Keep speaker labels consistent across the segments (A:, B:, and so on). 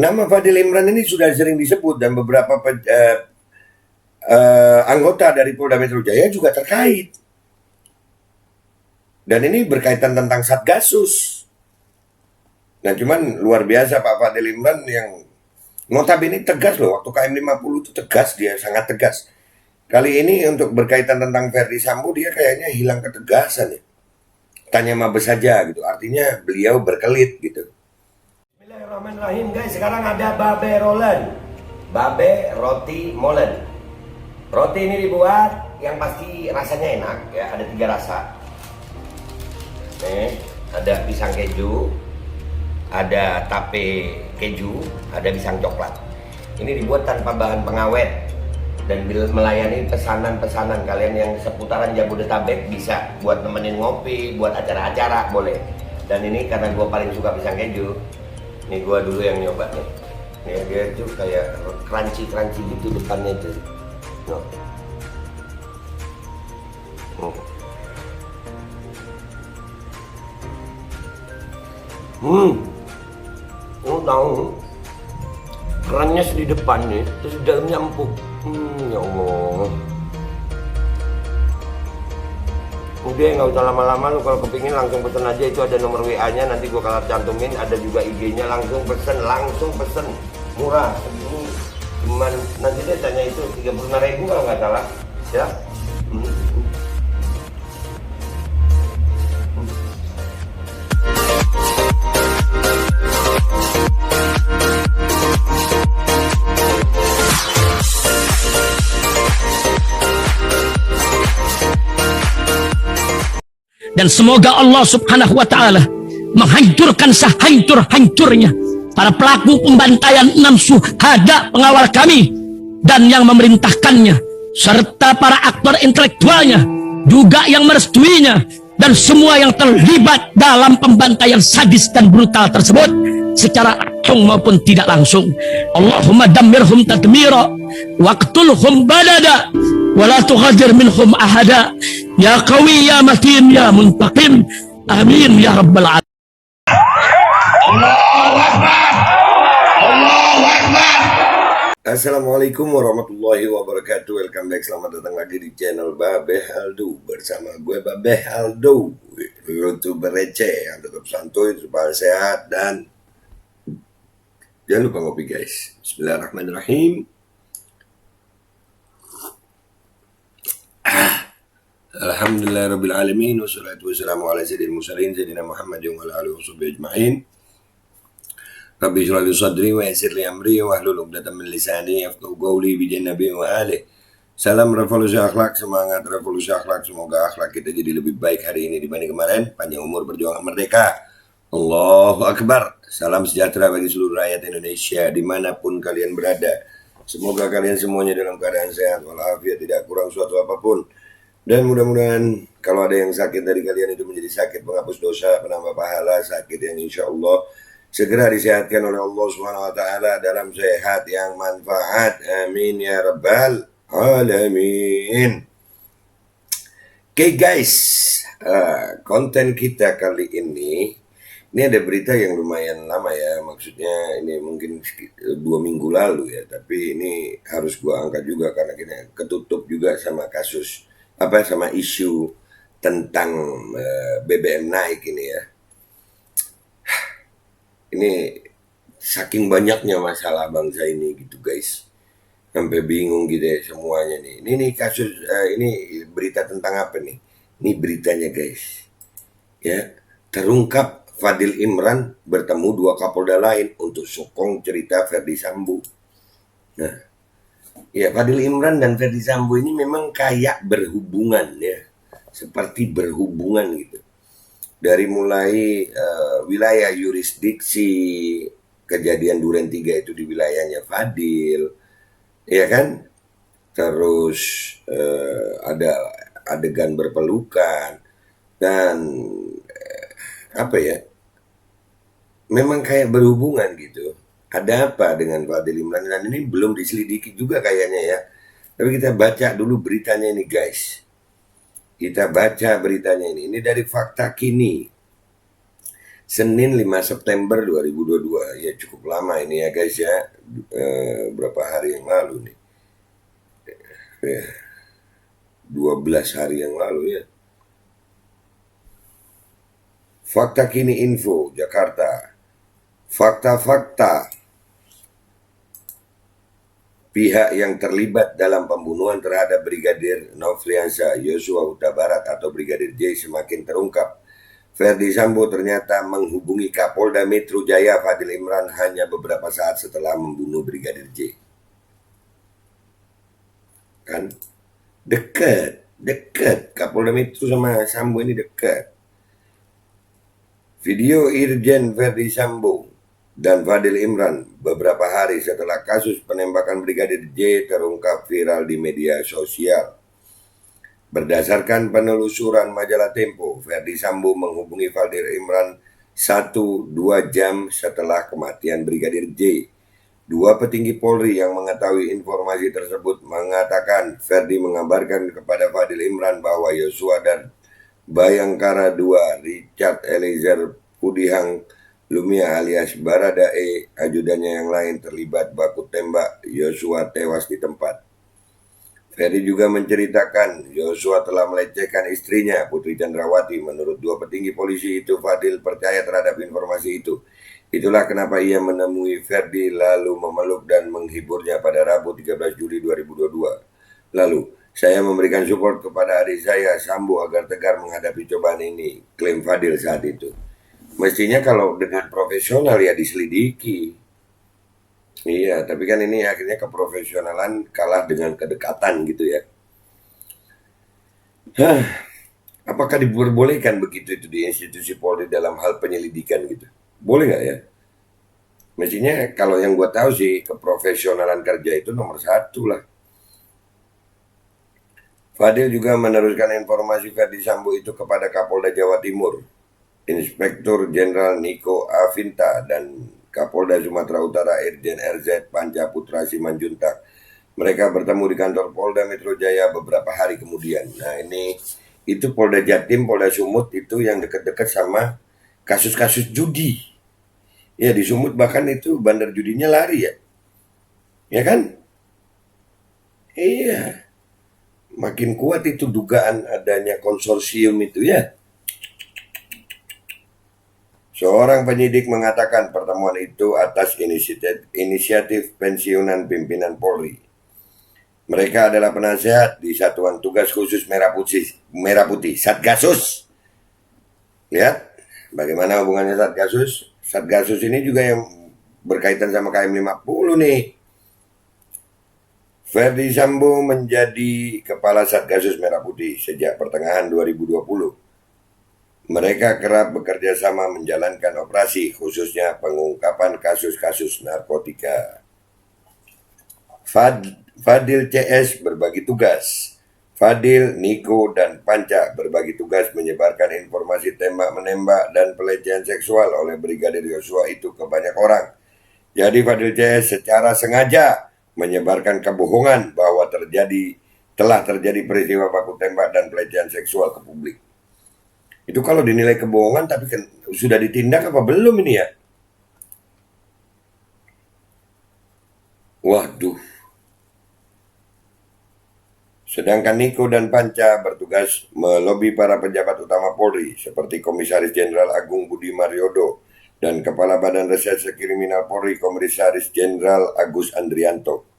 A: Nama Fadil Imran ini sudah sering disebut dan beberapa anggota dari Polda Metro Jaya juga terkait. Dan ini berkaitan tentang Satgasus. Nah cuman luar biasa Pak Fadil Imran yang notabene tegas loh. Waktu KM 50 itu tegas, dia sangat tegas. Kali ini untuk berkaitan tentang Verdi Sambo dia kayaknya hilang ketegasan ya. Tanya Mabes saja gitu, artinya beliau berkelit gitu. Bismillahirrahmanirrahim guys, sekarang ada babe rolen. Babe roti molen. Roti ini dibuat yang pasti rasanya enak ya, ada 3 rasa. Nih, ada pisang keju, ada tape keju, ada pisang coklat. Ini dibuat tanpa bahan pengawet dan melayani pesanan-pesanan kalian yang seputaran Jabodetabek, bisa buat nemenin ngopi, buat acara-acara boleh. Dan ini karena gue paling suka pisang keju, ini gue dulu yang nyoba nih. Nih dia tuh kayak crunchy gitu depannya tuh. No. Tahu kerannya di depan nih, terus di dalamnya empuk. Ya Allah. Udah nggak usah lama-lama, lu kalau kepingin langsung pesen aja, itu ada nomor WA-nya, nanti gua kalau cantumin, ada juga IG-nya, langsung pesen, murah. Ini cuman nanti dia tanya itu 35.000 kalau nggak salah, ya.
B: Dan semoga Allah subhanahu wa ta'ala menghancurkan sehancur-hancurnya para pelaku pembantaian 6 syuhada pengawal kami dan yang memerintahkannya, serta para aktor intelektualnya juga yang merestuinya, dan semua yang terlibat dalam pembantaian sadis dan brutal tersebut secara langsung maupun tidak langsung. Allahumma dammirhum tadmira waqtulhum badada wala tughadir minhum ahada ya qawi ya matin ya muntaqim, amin ya rabbal alamin.
A: Allahu Akbar. Allahu Akbar. Assalamualaikum warahmatullahi wabarakatuh. Welcome back, selamat datang lagi di channel Babeh Aldo. Bersama gue Babeh Aldo, YouTuber receh yang tetap santuy, supaya sehat, dan jangan lupa ngopi guys. Bismillahirrahmanirrahim. Alhamdulillahirabbil alamin, wassalatu wassalamu ala sayyidil mursalin sayyidina Muhammadin wa ala alihi washabbihi ajmain. Rabbi shrah li sadri wa yassir li amri wa hlul 'uqdatam min lisani yafqahu qawli bi jannabi wa alihi. Salam revolusi akhlak, semangat revolusi akhlak. Semoga akhlak kita jadi lebih baik hari ini dibanding kemarin. Panjang umur, berjuang merdeka. Allahu Akbar. Salam sejahtera bagi seluruh rakyat Indonesia dimanapun kalian berada. Semoga kalian semuanya dalam keadaan sehat walafiat, tidak kurang suatu apapun. Dan mudah-mudahan kalau ada yang sakit dari kalian itu menjadi sakit penghapus dosa, penambah pahala, sakit yang insya Allah segera disehatkan oleh Allah Subhanahu wa ta'ala dalam sehat yang manfaat. Amin ya rabbal alamin. Oke guys, konten kita kali ini ada berita yang lumayan lama ya. Maksudnya ini mungkin 2 minggu lalu ya, tapi ini harus gua angkat juga karena kita ketutup juga sama kasus sama isu tentang BBM naik ini ya. Ini saking banyaknya masalah bangsa ini gitu guys, sampai bingung gitu ya semuanya nih. Ini kasus ini berita tentang apa nih? Ini beritanya guys ya, terungkap Fadil Imran bertemu 2 Kapolda lain untuk sokong cerita Verdi Sambo. Nah ya, Fadil Imran dan Verdi Sambo ini memang kayak berhubungan ya, seperti berhubungan gitu. Dari mulai wilayah yurisdiksi kejadian Duren 3 itu di wilayahnya Fadil, ya kan? Terus ada adegan berpelukan dan apa ya? Memang kayak berhubungan gitu. Ada apa dengan Fadil Imran? Dan ini belum diselidiki juga kayaknya ya. Tapi kita baca dulu beritanya ini guys. Kita baca beritanya ini. Ini dari Fakta Kini. Senin 5 September 2022. Ya cukup lama ini ya guys ya. Berapa hari yang lalu nih? 12 hari yang lalu ya. Fakta Kini Info, Jakarta. Fakta-fakta pihak yang terlibat dalam pembunuhan terhadap Brigadir Nofriansah Yosua Huta Barat atau Brigadir J semakin terungkap. Ferdi Sambo ternyata menghubungi Kapolda Metro Jaya Fadil Imran hanya beberapa saat setelah membunuh Brigadir J. Kan dekat Kapolda Metro sama Sambo ini dekat. Video Irjen Ferdi Sambo dan Fadil Imran beberapa hari setelah kasus penembakan Brigadir J terungkap viral di media sosial. Berdasarkan penelusuran majalah Tempo, Ferdi Sambo menghubungi Fadil Imran 1-2 jam setelah kematian Brigadir J. Dua petinggi Polri yang mengetahui informasi tersebut mengatakan Ferdi mengabarkan kepada Fadil Imran bahwa Yosua dan Bayangkara II Richard Eliezer Pudihang Lumia alias Baradae, ajudannya yang lain terlibat baku tembak. Yosua tewas di tempat. Ferdi juga menceritakan Yosua telah melecehkan istrinya Putri Chandrawati. Menurut dua petinggi polisi itu, Fadil percaya terhadap informasi itu. Itulah kenapa ia menemui Ferdi lalu memeluk dan menghiburnya pada Rabu 13 Juli 2022. Lalu, saya memberikan support kepada adik saya Sambo agar tegar menghadapi cobaan ini, klaim Fadil saat itu. Mestinya kalau dengan profesional ya diselidiki. Iya, tapi kan ini akhirnya keprofesionalan kalah dengan kedekatan gitu ya. Apakah diperbolehkan begitu itu di institusi Polri dalam hal penyelidikan gitu? Boleh nggak ya? Mestinya kalau yang gue tahu sih keprofesionalan kerja itu nomor 1 lah. Fadil juga meneruskan informasi Ferdi Sambo itu kepada Kapolda Jawa Timur, Inspektur Jenderal Niko Afinta, dan Kapolda Sumatera Utara Irjen RZ Panca Putra Simanjuntak. Mereka bertemu di kantor Polda Metro Jaya beberapa hari kemudian. Nah ini itu Polda Jatim, Polda Sumut itu yang dekat-dekat sama kasus-kasus judi. Ya di Sumut bahkan itu bandar judinya lari ya. Ya kan? Iya. Makin kuat itu dugaan adanya konsorsium itu ya. Seorang penyidik mengatakan pertemuan itu atas inisiatif pensiunan pimpinan Polri. Mereka adalah penasehat di Satuan Tugas Khusus Merah Putih, Satgasus. Lihat bagaimana hubungannya Satgasus. Satgasus ini juga yang berkaitan sama KM 50 nih. Ferdi Sambo menjadi Kepala Satgasus Merah Putih sejak pertengahan 2020. Mereka kerap bekerja sama menjalankan operasi, khususnya pengungkapan kasus-kasus narkotika. Fadil CS berbagi tugas. Fadil, Niko, dan Panca berbagi tugas menyebarkan informasi tembak-menembak dan pelecehan seksual oleh Brigadir Yosua itu ke banyak orang. Jadi Fadil CS secara sengaja menyebarkan kebohongan bahwa telah terjadi peristiwa baku tembak dan pelecehan seksual ke publik. Itu kalau dinilai kebohongan, tapi kan sudah ditindak apa belum ini ya? Waduh. Sedangkan Niko dan Panca bertugas melobi para pejabat utama Polri seperti Komisaris Jenderal Agung Budi Mariodo dan Kepala Badan Reserse Kriminal Polri Komisaris Jenderal Agus Andrianto.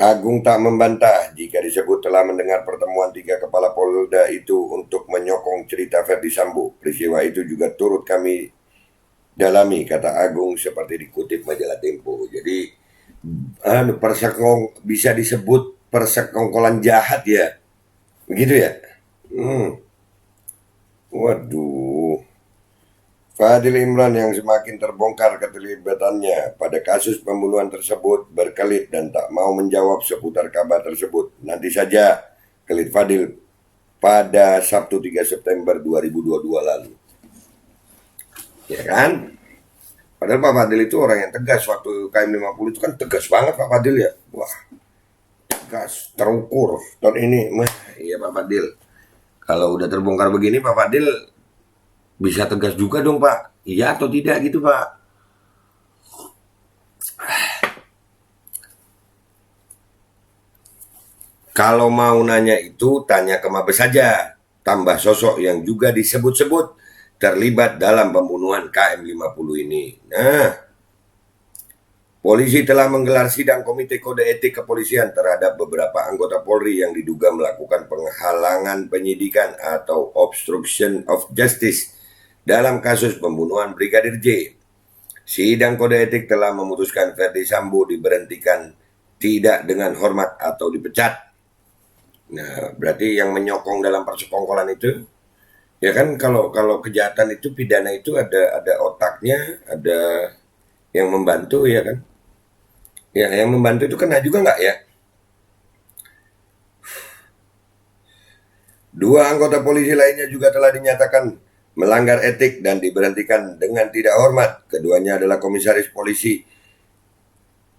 A: Agung tak membantah jika disebut telah mendengar pertemuan 3 kepala Polda itu untuk menyokong cerita Ferdi Sambo. Peristiwa itu juga turut kami dalami, kata Agung seperti dikutip majalah Tempo. Jadi bisa disebut persekongkolan jahat ya. Begitu ya? Waduh. Fadil Imran yang semakin terbongkar keterlibatannya pada kasus pembunuhan tersebut berkelit dan tak mau menjawab seputar kabar tersebut. Nanti saja, kelit Fadil pada Sabtu 3 September 2022 lalu. Ya kan? Padahal Pak Fadil itu orang yang tegas. Waktu KM 50 itu kan tegas banget Pak Fadil ya. Wah, tegas, terukur. Tahun ini, iya Pak Fadil. Kalau udah terbongkar begini Pak Fadil bisa tegas juga dong Pak, iya atau tidak gitu Pak. Kalau mau nanya itu tanya ke Mabes saja, tambah sosok yang juga disebut-sebut terlibat dalam pembunuhan KM50 ini. Nah, polisi telah menggelar sidang Komite Kode Etik Kepolisian terhadap beberapa anggota Polri yang diduga melakukan penghalangan penyidikan atau obstruction of justice dalam kasus pembunuhan Brigadir J. Sidang Kode Etik telah memutuskan Ferdi Sambo diberhentikan tidak dengan hormat atau dipecat. Nah, berarti yang menyokong dalam persekongkolan itu, ya kan kalau kejahatan itu pidana itu ada otaknya, ada yang membantu ya kan. Ya, yang membantu itu kena juga nggak ya? Dua anggota polisi lainnya juga telah dinyatakan melanggar etik dan diberhentikan dengan tidak hormat. Keduanya adalah Komisaris Polisi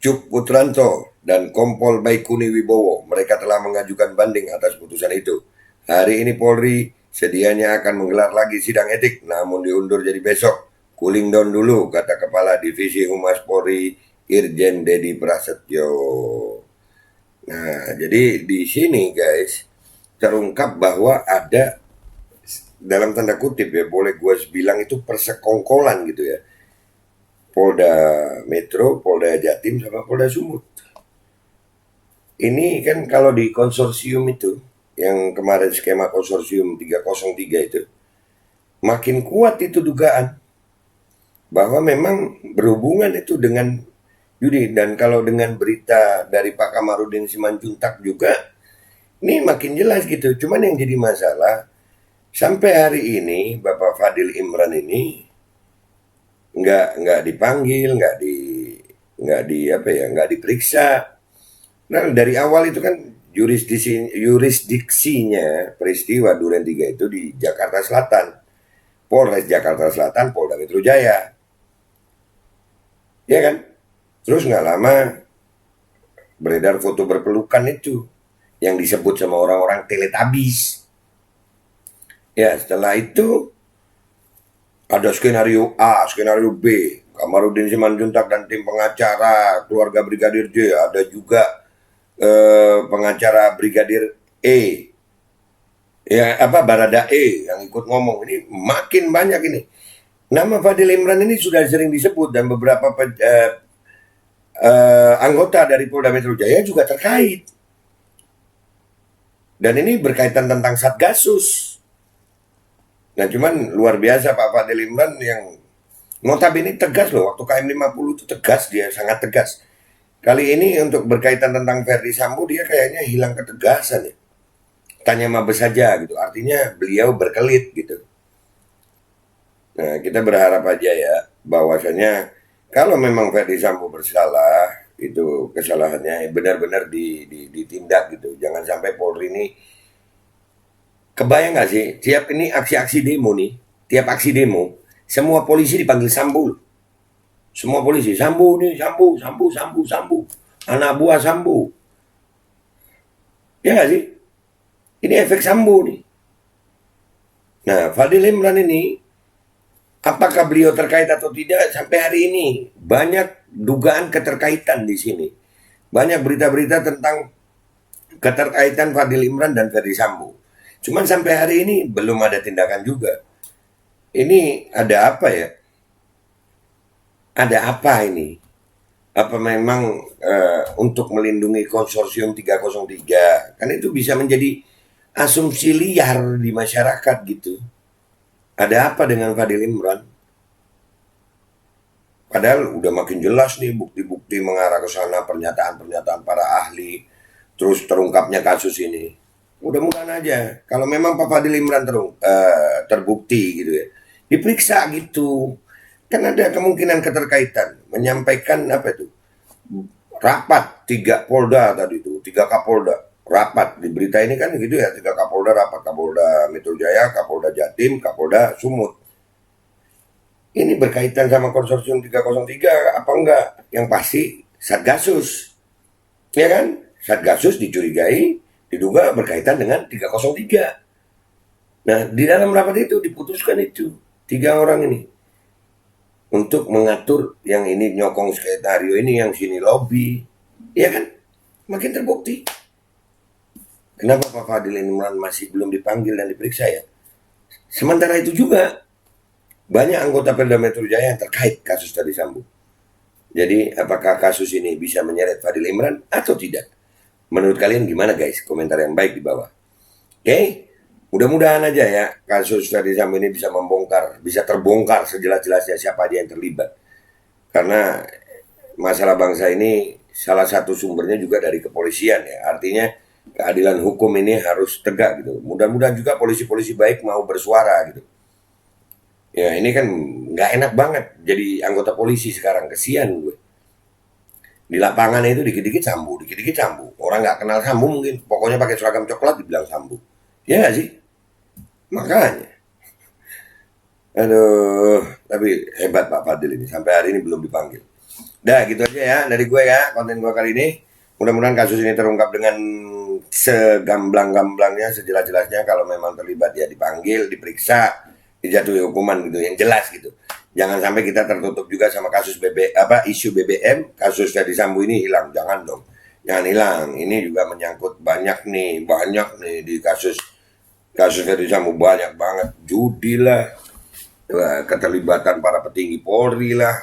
A: Cuk Putranto dan Kompol Baikuni Wibowo. Mereka telah mengajukan banding atas putusan itu. Hari ini Polri sedianya akan menggelar lagi sidang etik, namun diundur jadi besok. Cooling down dulu, kata Kepala Divisi Humas Polri Irjen Dedi Prasetyo. Nah, jadi di sini guys terungkap bahwa ada, dalam tanda kutip ya, boleh gue bilang itu persekongkolan gitu ya. Polda Metro, Polda Jatim, sama Polda Sumut. Ini kan kalau di konsorsium itu, yang kemarin skema konsorsium 303 itu, makin kuat itu dugaan bahwa memang berhubungan itu dengan judi. Dan kalau dengan berita dari Pak Kamarudin Simanjuntak juga, ini makin jelas gitu. Cuman yang jadi masalah, sampai hari ini Bapak Fadil Imran ini nggak dipanggil, nggak diperiksa. Nah, dari awal itu kan jurisdiksinya peristiwa Duren 3 itu di Jakarta Selatan, Polres Jakarta Selatan, Polda Metro Jaya, ya kan? Terus nggak lama beredar foto berpelukan itu yang disebut sama orang-orang Teletubbies. Ya, setelah itu ada skenario A, skenario B, Kamarudin Simanjuntak dan tim pengacara keluarga Brigadir J, ada juga pengacara Brigadir E, ya Barada E yang ikut ngomong. Ini makin banyak ini. Nama Fadil Imran ini sudah sering disebut dan beberapa anggota dari Polda Metro Jaya juga terkait. Dan ini berkaitan tentang Satgasus. Nah, cuman luar biasa Pak Fadil Imran yang notabene tegas loh. Waktu KM50 itu tegas, dia sangat tegas. Kali ini untuk berkaitan tentang Ferdi Sambo, dia kayaknya hilang ketegasan ya. Tanya Mabes saja gitu, artinya beliau berkelit gitu. Nah, kita berharap aja ya, bahwasanya kalau memang Ferdi Sambo bersalah, itu kesalahannya benar-benar ditindak gitu. Jangan sampai Polri ini, kebayang nggak sih, tiap ini aksi-aksi demo nih, tiap aksi demo, semua polisi dipanggil Sambo. Semua polisi, Sambo nih, Sambo. Anak buah Sambo. Ya nggak sih? Ini efek Sambo nih. Nah, Fadil Imran ini, apakah beliau terkait atau tidak sampai hari ini? Banyak dugaan keterkaitan di sini. Banyak berita-berita tentang keterkaitan Fadil Imran dan Ferdi Sambo. Cuman sampai hari ini belum ada tindakan juga. Ini ada apa ya? Ada apa ini? Apa memang untuk melindungi konsorsium 303? Kan itu bisa menjadi asumsi liar di masyarakat gitu. Ada apa dengan Fadil Imran? Padahal udah makin jelas nih bukti-bukti mengarah ke sana, pernyataan-pernyataan para ahli, terus terungkapnya kasus ini. Mudah-mudahan aja kalau memang Pak Fadil Imran terbukti gitu ya, diperiksa gitu. Kan ada kemungkinan keterkaitan, menyampaikan apa itu, rapat 3 Polda tadi itu, 3 Kapolda rapat di berita ini kan gitu ya, 3 Kapolda rapat, Kapolda Metro Jaya, Kapolda Jatim, Kapolda Sumut. Ini berkaitan sama konsorsium 303 apa enggak? Yang pasti Satgasus, ya kan? Satgasus dicurigai, diduga berkaitan dengan 303. Nah, di dalam rapat itu diputuskan itu 3 orang ini untuk mengatur yang ini nyokong sekretario ini, yang sini lobby, ya kan? Makin terbukti. Kenapa Pak Fadil Imran masih belum dipanggil dan diperiksa ya? Sementara itu juga banyak anggota Polda Metro Jaya yang terkait kasus Ferdy Sambo. Jadi apakah kasus ini bisa menyeret Fadil Imran atau tidak? Menurut kalian gimana guys? Komentar yang baik di bawah. Oke? Mudah-mudahan aja ya kasus Ferdy Sambo ini bisa bisa terbongkar sejelas-jelasnya siapa aja yang terlibat. Karena masalah bangsa ini salah satu sumbernya juga dari kepolisian ya. Artinya keadilan hukum ini harus tegak gitu. Mudah-mudahan juga polisi-polisi baik mau bersuara gitu. Ya ini kan nggak enak banget jadi anggota polisi sekarang, kesian gue. Di lapangan itu dikit-dikit Sambo, dikit-dikit Sambo. Orang nggak kenal Sambo mungkin, pokoknya pakai seragam coklat dibilang Sambo. Ya nggak sih? Makanya. Aduh, tapi hebat Pak Fadil ini, sampai hari ini belum dipanggil. Dah gitu aja ya dari gue ya, konten gue kali ini. Mudah-mudahan kasus ini terungkap dengan segamblang-gamblangnya, sejelas-jelasnya. Kalau memang terlibat ya dipanggil, diperiksa, dijatuhi hukuman gitu yang jelas gitu. Jangan sampai kita tertutup juga sama kasus isu BBM, kasus Ferdy Sambo ini hilang. Jangan dong. Jangan hilang. Ini juga menyangkut banyak nih di kasus Ferdy Sambo, banyak banget. Judi lah, keterlibatan para petinggi Polri lah.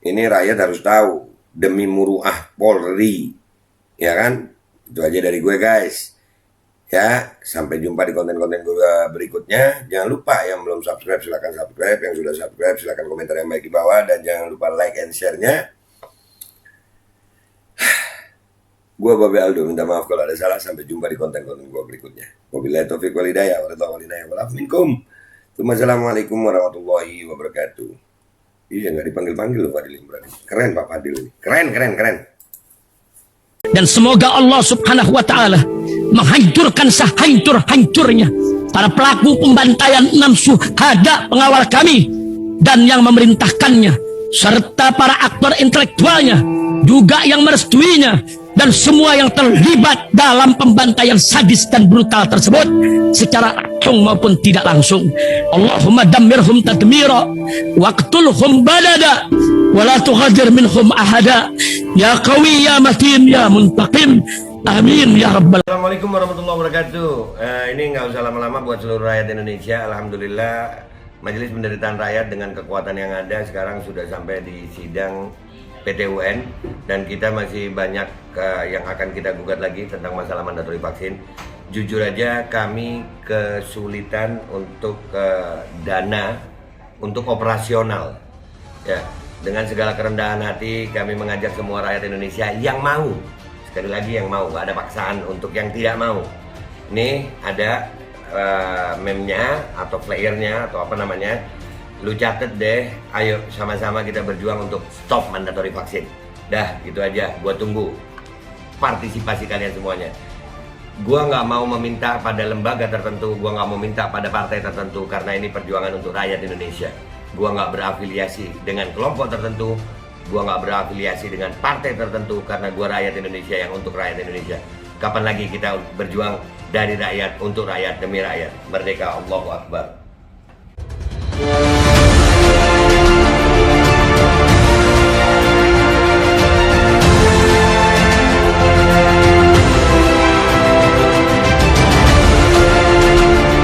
A: Ini rakyat harus tahu demi muruah Polri. Ya kan? Itu aja dari gue guys. Ya, sampai jumpa di konten-konten gue berikutnya. Jangan lupa yang belum subscribe silahkan subscribe, yang sudah subscribe silahkan komentar yang baik di bawah, dan jangan lupa like and share-nya. Gue Babe Aldo minta maaf kalau ada salah. Sampai jumpa di konten-konten gue berikutnya. Wabillahi taufiq wal hidayah, wal minkum. Wassalamualaikum warahmatullahi wabarakatuh. Iya, nggak dipanggil-panggil loh Fadil Imran. Keren Pak Fadil ini. Keren.
B: Dan semoga Allah subhanahu wa ta'ala menghancurkan sehancur-hancurnya para pelaku pembantaian 6 syuhada pengawal kami dan yang memerintahkannya, serta para aktor intelektualnya juga yang merestuinya, dan semua yang terlibat dalam pembantaian sadis dan brutal tersebut secara langsung maupun tidak langsung. Allahumma dammirhum tadmira waqtulhum balada wala tughadir minhum ahada ya qawi ya matin ya muntaqim, amin ya rabbal.
A: Assalamualaikum warahmatullahi wabarakatuh. Ini nggak usah lama-lama buat seluruh rakyat Indonesia. Alhamdulillah Majelis Penderitaan Rakyat dengan kekuatan yang ada sekarang sudah sampai di sidang PT UN, dan kita masih banyak yang akan kita gugat lagi tentang masalah mandatori vaksin. Jujur aja kami kesulitan untuk dana untuk operasional. Ya, dengan segala kerendahan hati kami mengajak semua rakyat Indonesia yang mau, sekali lagi yang mau, gak ada paksaan untuk yang tidak mau. Nih ada meme-nya atau flyernya atau apa namanya. Lu catet deh, ayo sama-sama kita berjuang untuk stop mandatori vaksin. Dah, gitu aja, gua tunggu partisipasi kalian semuanya. Gua nggak mau meminta pada lembaga tertentu, gua nggak mau minta pada partai tertentu, karena ini perjuangan untuk rakyat Indonesia. Gua nggak berafiliasi dengan kelompok tertentu, gua nggak berafiliasi dengan partai tertentu, karena gua rakyat Indonesia yang untuk rakyat Indonesia. Kapan lagi kita berjuang dari rakyat, untuk rakyat, demi rakyat. Merdeka, Allahu Akbar.